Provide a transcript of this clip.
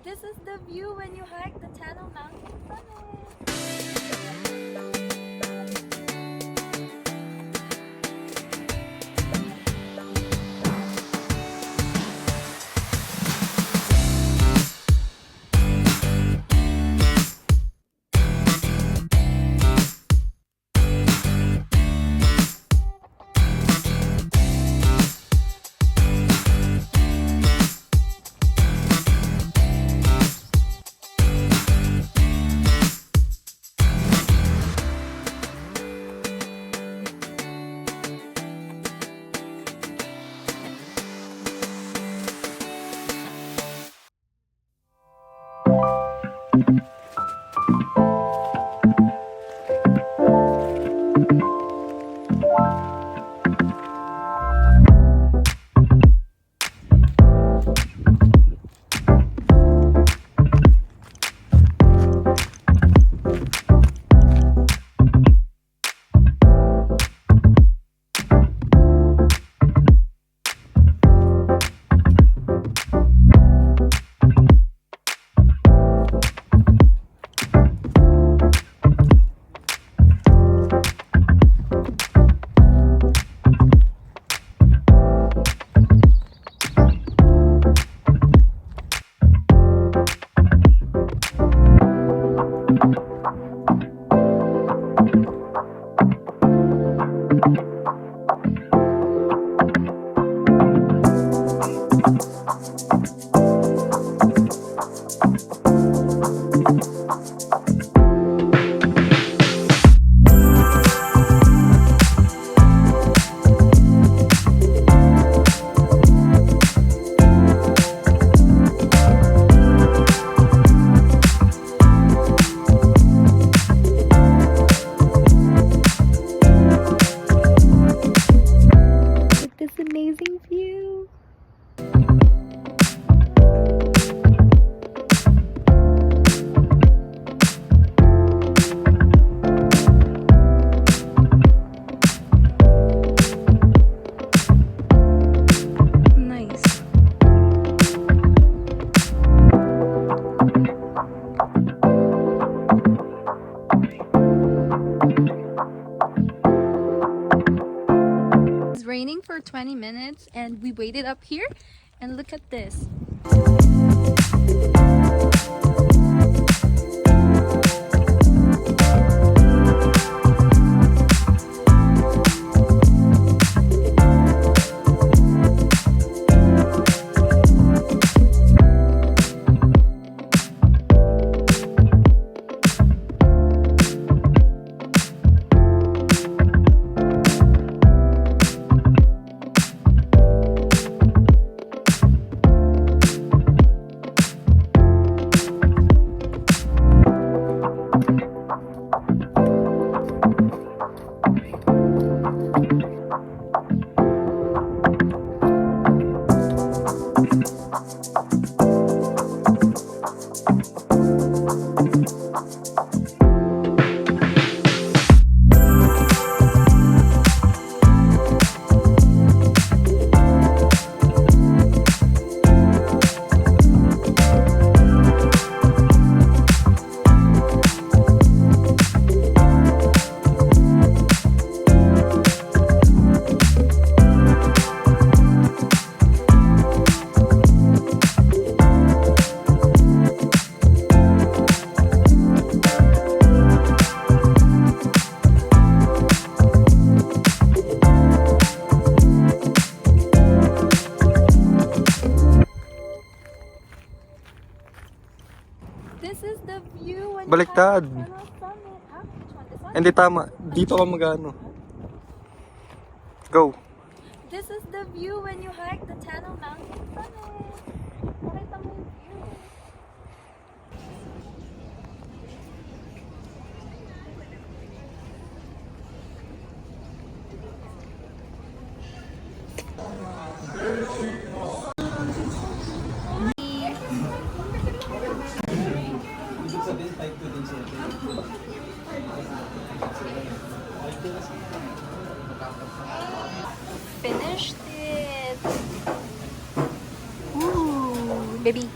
This is the view when you hike the Tunnel Mountain summit. Amazing view. Nice. It's raining for 20 minutes and we waited up here and look at this. This is the view when Baliktad. you hike the Tunnel summit. Huh? Which one? This one? Hindi tama. Dito ka magano. Go. This is the view when you hike the Tunnel Mountain summit. Pakita mo yung view. Finished it. Ooh, baby.